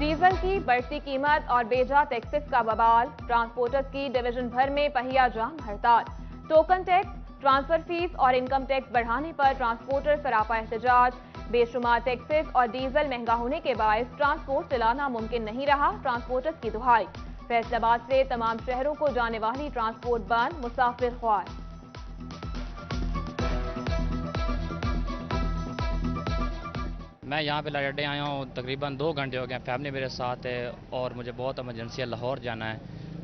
Diesel की बढ़ती कीमत और बेजा टैक्सेस का बवाल, ट्रांसपोर्टर्स की डिवीजन भर में पहिया जाम हड़ताल। टोकन टैक्स, ट्रांसफर फीस और इनकम टैक्स बढ़ाने पर ट्रांसपोर्टर सरापा एहतजाज। बेशुमार टैक्सेस और डीजल महंगा होने के बायस ट्रांसपोर्ट चलाना मुमकिन नहीं रहा, ट्रांसपोर्टर्स की दुहाई। फैसलाबाद से तमाम शहरों को जाने वाली ट्रांसपोर्ट बंद, मुसाफिर ख्वार। मैं यहाँ पे लाहौर आया हूँ, तकरीबन 2 घंटे हो गए। फैमिली मेरे साथ है और मुझे बहुत इमरजेंसी है, लाहौर जाना है,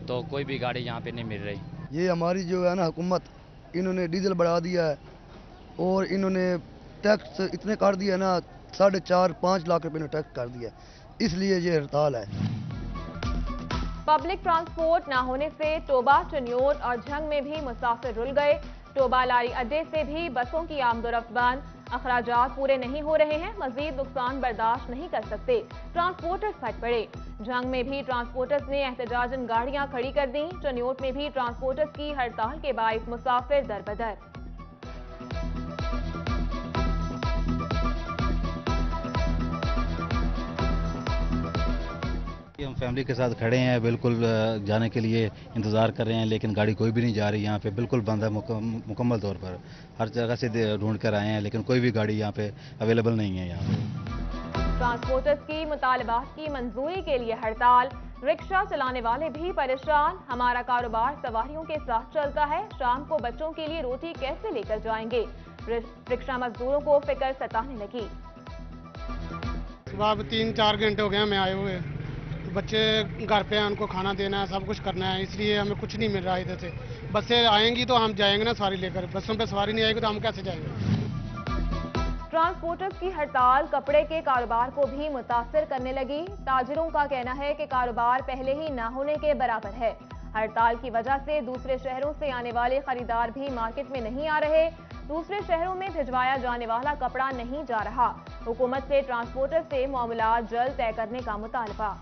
तो कोई भी गाड़ी यहाँ पे नहीं मिल रही। ये हमारी जो है ना हुकूमत, इन्होंने डीजल बढ़ा दिया है और इन्होंने टैक्स इतने कर दिया ना, 4.5-5 लाख रुपए ने टैक्स कर दिया, इसलिए ये हड़ताल है। पब्लिक ट्रांसपोर्ट न होने से टोबा, चनियोट और झंग में भी मुसाफिर रुल गए। टोबा लारी अड्डे से भी बसों की आमदोरफ्त बंद, अखराजात पूरे नहीं हो रहे हैं, मजीद नुकसान बर्दाश्त नहीं कर सकते, ट्रांसपोर्टर्स फट पड़े। झंग में भी ट्रांसपोर्टर्स ने एहतजाजन गाड़ियां खड़ी कर दी। चनियोट में भी ट्रांसपोर्टर्स की हड़ताल के बायस मुसाफिर दरबदर। हम फैमिली के साथ खड़े हैं, बिल्कुल जाने के लिए इंतज़ार कर रहे हैं, लेकिन गाड़ी कोई भी नहीं जा रही। यहाँ पे बिल्कुल बंद है, मुकम्मल तौर पर हर जगह से ढूंढ कर आए हैं, लेकिन कोई भी गाड़ी यहाँ पे अवेलेबल नहीं है। यहाँ पे ट्रांसपोर्टर्स की मुतालबात की मंजूरी के लिए हड़ताल, रिक्शा चलाने वाले भी परेशान। हमारा कारोबार सवारियों के साथ चलता है, शाम को बच्चों के लिए रोटी कैसे लेकर जाएंगे, रिक्शा मजदूरों को फिक्र सताने लगी। सुबह 3-4 घंटे हो गए हमें आए हुए, बच्चे घर पे हैं, उनको खाना देना है, सब कुछ करना है, इसलिए हमें कुछ नहीं मिल रहा है इधर से। बसें आएंगी तो हम जाएंगे ना सवारी लेकर, बसों पे सवारी नहीं आएगी तो हम कैसे जाएंगे। ट्रांसपोर्टर्स की हड़ताल कपड़े के कारोबार को भी मुतासिर करने लगी। ताजिरों का कहना है कि कारोबार पहले ही न होने के बराबर है। हड़ताल की वजह से दूसरे शहरों से आने वाले खरीदार भी मार्केट में नहीं आ रहे। दूसरे शहरों में भिजवाया जाने वाला कपड़ा नहीं जा रहा। हुकूमत से ट्रांसपोर्टर से मामला जल्द तय करने का मुतालबा।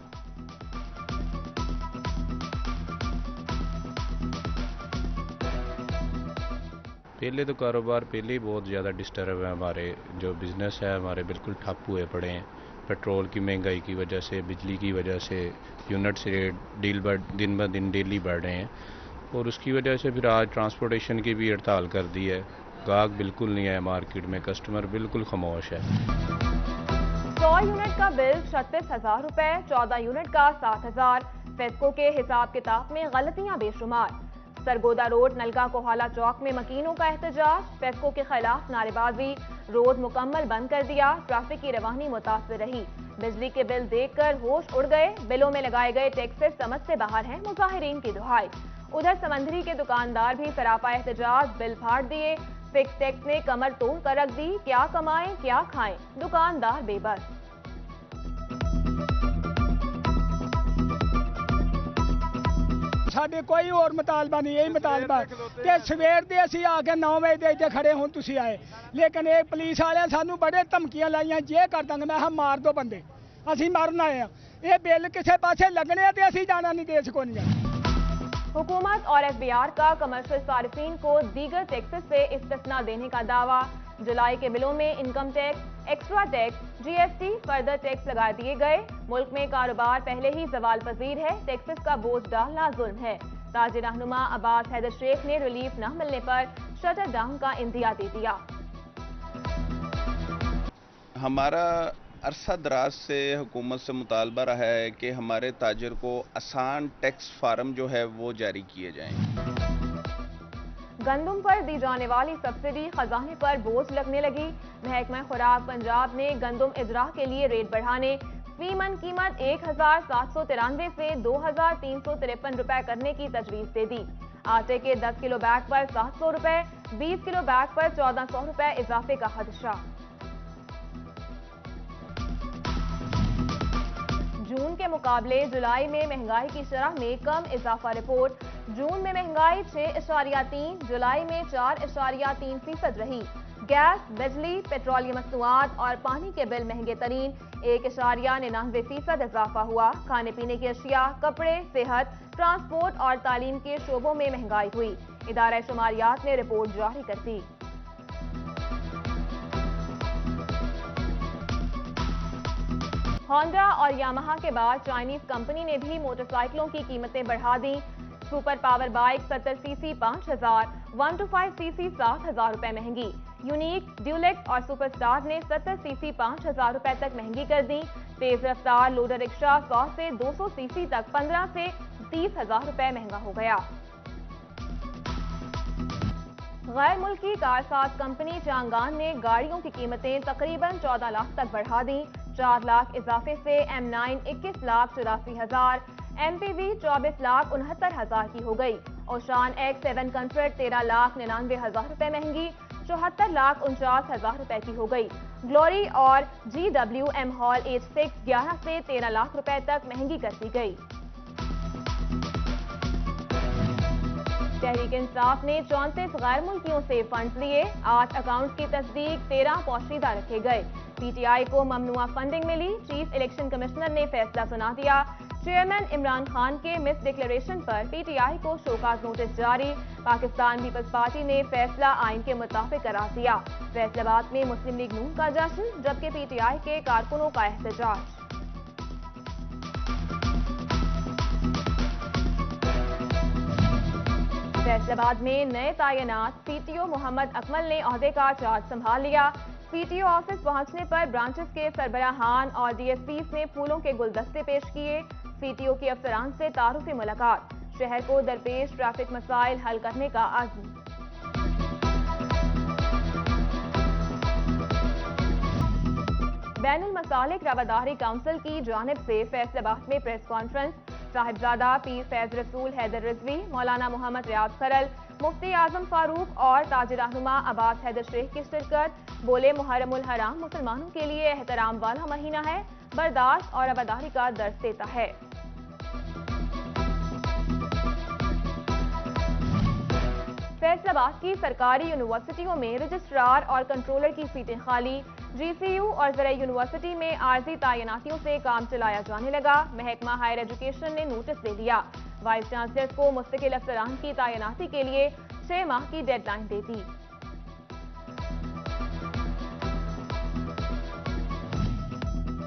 पहले तो कारोबार पहले ही बहुत ज़्यादा डिस्टर्ब है, हमारे जो बिज़नेस है हमारे बिल्कुल ठप हुए पड़े हैं। पेट्रोल की महंगाई की वजह से, बिजली की वजह से यूनिट्स रेट दिन ब दिन डेली बढ़ रहे हैं, और उसकी वजह से फिर आज ट्रांसपोर्टेशन की भी हड़ताल कर दी है। गाहक बिल्कुल नहीं है मार्केट में, कस्टमर बिल्कुल खामोश है। 100 यूनिट का बिल 36,000 रुपए, 14 यूनिट का 7,000। फेस्को के हिसाब किताब में गलतियां बेशुमार। सरगोदा रोड नलका कोहाला चौक में मकीनों का एहतजाज, फेस्को के खिलाफ नारेबाजी, रोड मुकम्मल बंद कर दिया, ट्रैफिक की रवानी मुतासर रही। बिजली के बिल देखकर होश उड़ गए, बिलों में लगाए गए टैक्सेस समझ से बाहर हैं, मुजाहिरीन की दुहाई। उधर समंदरी के दुकानदार भी सरापा एहतजाज, बिल फाड़ दिए, फिक्स टैक्स ने कमर तोड़ कर रख दी, क्या कमाएं क्या खाएं, दुकानदार बेबस। साडे कोई और मुतालबा नहीं, यही मुतालबा कि सवेर दे असीं आके 9 बजे दे इत्थे खड़े हुण तुसीं आए, लेकिन ये पुलिस वाले सानू बड़े धमकियां लाइयां, जे कर दांगे। मैं मार दो बंदे, असीं मरन आए हैं, ये बिल किसी पासे लगने ते असीं जाना नहीं, देश को नहीं जाना। हुकूमत और एफबीआर का कमर्शियल सार्फिन को दीगर टैक्सेस से इस्तिस्ना देने का दावा। जुलाई के बिलों में income tax, extra tax, GST, further tax लगा दिए गए। मुल्क में कारोबार पहले ही सवाल पजीर है, टैक्सेस का बोझ डालना जुल्म है। ताजिर रहनुमा अब्बास हैदर शेख ने रिलीफ न मिलने पर शटर डाउन का इंदिया दे दिया। हमारा अरसा दराज से हुकूमत से मुतालबा रहा है कि हमारे ताजिर को आसान टैक्स फार्म जो है वो जारी किए जाएं। गंदम पर दी जाने वाली सब्सिडी खजाने पर बोझ लगने लगी। महकमा खुराक पंजाब ने गंदम इजरा के लिए रेट बढ़ाने, फी मन कीमत 1,793 से 2,353 रुपए करने की तजवीज दे दी। आटे के 10 किलो बैग पर 700 रुपए, 20 किलो बैग पर 1400 रुपए इजाफे का खदशा। जून के मुकाबले जुलाई में महंगाई की शरह में कम इजाफा रिपोर्ट। जून में महंगाई 6.3, जुलाई में 4.3% रही। गैस, बिजली, पेट्रोलियम मसनूआत और पानी के बिल महंगे तरीन, 1.99% इजाफा हुआ। खाने पीने की अशिया, कपड़े, सेहत, ट्रांसपोर्ट और तालीम के शोबों में महंगाई हुई। इदारा शुमारियात ने रिपोर्ट जारी कर दी। ہونڈا اور یامہا کے بعد چائنیز کمپنی نے بھی موٹر سائیکلوں کی قیمتیں بڑھا دیں. Super power bike 70 C C 5,000, 1 to 5 C C 7,000 روپے مہنگی. یونیک, ڈیولیکس اور سپر سٹار نے 70 سی سی 5,000 روپے تک مہنگی کر دی. تیز رفتار لوڈر رکشہ 100 سے 200 سی سی تک 15 سے 30,000 روپے مہنگا ہو گیا. غیر ملکی کارساز کمپنی چانگان نے گاڑیوں کی قیمتیں تقریباً 14 لاکھ تک بڑھا دیں. 4 لاکھ اضافے سے M9 21,84,000, MPV 24,69,000 کی ہو گئی. اوشان X7 کمفرٹ 13,99,000 روپے مہنگی 74,49,000 روپے کی ہو گئی. گلوری اور GWM ہال H6 11 سے 13 لاکھ روپے تک مہنگی کر دی گئی. تحریک انصاف نے 34 غیر ملکیوں سے فنڈز لیے. 8 اکاؤنٹ کی تصدیق, 13 پوشیدہ رکھے گئے. پی ٹی آئی کو ممنوعہ فنڈنگ ملی. چیف الیکشن کمشنر نے فیصلہ سنا دیا. چیئرمین عمران خان کے مس declaration per P T I کو شوکاز نوٹس جاری. پاکستان پیپلز پارٹی نے فیصلہ آئین کے مطابق قرار دیا. فیصل آباد میں مسلم لیگ نون کا جشن, جبکہ پی ٹی آئی کے کارکنوں کا احتجاج. فیصل آباد میں نئے تعینات. پی ٹی او محمد اکمل نے عہدے کا چارج سنبھال لیا. پی ٹی او آفس پہنچنے پر برانچز کے سربراہان اور ڈی ایس پیز نے پھولوں کے گلدستے پیش کیے. پی ٹی او کے افسران سے تعارفی ملاقات. شہر کو درپیش ٹریفک مسائل حل کرنے کا عزم. بین المسالک رواداری کونسل کی جانب سے فیصل آباد میں پریس کانفرنس. صاحبزادہ پیر فیض رسول حیدر رضوی, مولانا محمد ریاض خرل, مفتی اعظم فاروق اور تاج رہنما عباس حیدر شیخ کی شرکت. بولے محرم الحرام مسلمانوں کے لیے احترام والا مہینہ ہے, برداشت اور رواداری کا درس دیتا ہے. فیصل آباد کی سرکاری یونیورسٹیوں میں رجسٹرار اور کنٹرولر کی سیٹیں خالی. جی سی یو اور زرعی یونیورسٹی میں عارضی تعیناتیوں سے کام چلایا جانے لگا. محکمہ ہائر ایجوکیشن نے نوٹس دے دیا. وائس چانسلر کو مستقل افسران کی تعیناتی کے لیے 6 ماہ کی ڈیڈ لائن دے دی.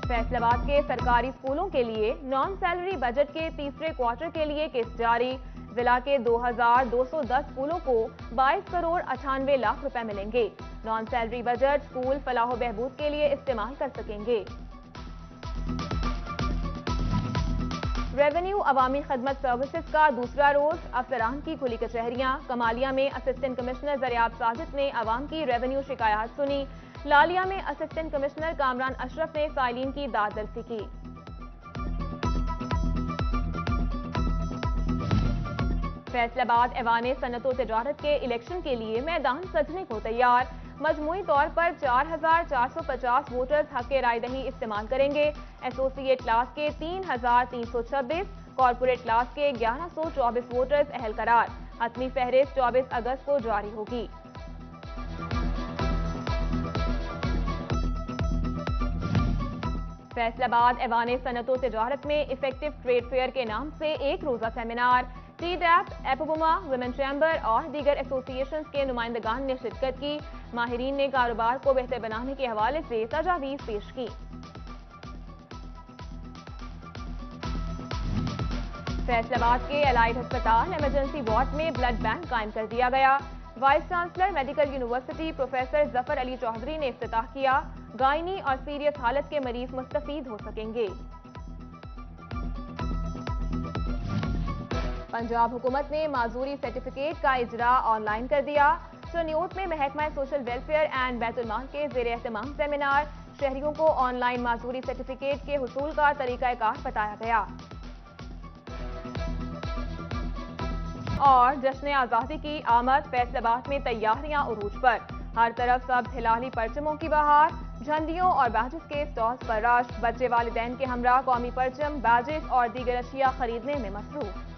فیصل آباد کے سرکاری اسکولوں کے لیے نان سیلری بجٹ کے تیسرے کوارٹر کے لیے قسط جاری. ضلع کے 2,210 اسکولوں کو 22 کروڑ 98 لاکھ روپے ملیں گے. نان سیلری بجٹ اسکول فلاح و بہبود کے لیے استعمال کر سکیں گے. ریونیو عوامی خدمت سروسز کا دوسرا روز. افسران کی کھلی کچہریاں. کمالیہ میں اسسٹنٹ کمشنر زریاب ساجد نے عوام کی ریونیو شکایات سنی. لالیہ میں اسسٹنٹ کمشنر کامران اشرف نے فائلین کی داد رسی کی. فیصل آباد ایوان صنعت و تجارت کے الیکشن کے لیے میدان سجنے کو تیار. مجموعی طور پر 4,450 ووٹرز حق رائے دہی استعمال کریں گے. ایسوسی کلاس کے 3,326, کارپوریٹ کلاس کے 1,124 ووٹرز اہل قرار. حتمی فہرست 24 اگست کو جاری ہوگی. فیصل آباد ایوان صنعت و تجارت میں افیکٹو ٹریڈ فیئر کے نام سے ایک روزہ سیمینار. ٹی ڈیپ, ایپوبوما, ویمن چیمبر اور دیگر ایسوسی ایشنز کے نمائندگان نے شرکت کی. ماہرین نے کاروبار کو بہتر بنانے کے حوالے سے تجاویز پیش کی. فیصل آباد کے الائڈ ہسپتال ایمرجنسی وارڈ میں بلڈ بینک قائم کر دیا گیا. Vice chancellor medical university professor Zafar Ali Chaudhry نے افتتاح کیا. گائنی اور سیریس حالت کے مریض مستفید ہو سکیں گے. پنجاب حکومت نے معذوری سرٹیفکیٹ کا اجرا آن لائن کر دیا. چنیوت میں محکمہ سوشل ویلفیئر اینڈ بیت المال کے زیر اہتمام سیمینار. شہریوں کو آن لائن معذوری سرٹیفکیٹ کے حصول کا طریقہ کار بتایا گیا. اور جشن آزادی کی آمد. فیصل آباد میں تیاریاں عروج پر. ہر طرف سبز ہلالی پرچموں کی بہار. جھنڈیوں اور بیجز کے سٹالز پر رش. بچے والدین کے ہمراہ قومی پرچم, بیجز اور دیگر اشیاء خریدنے میں مصروف.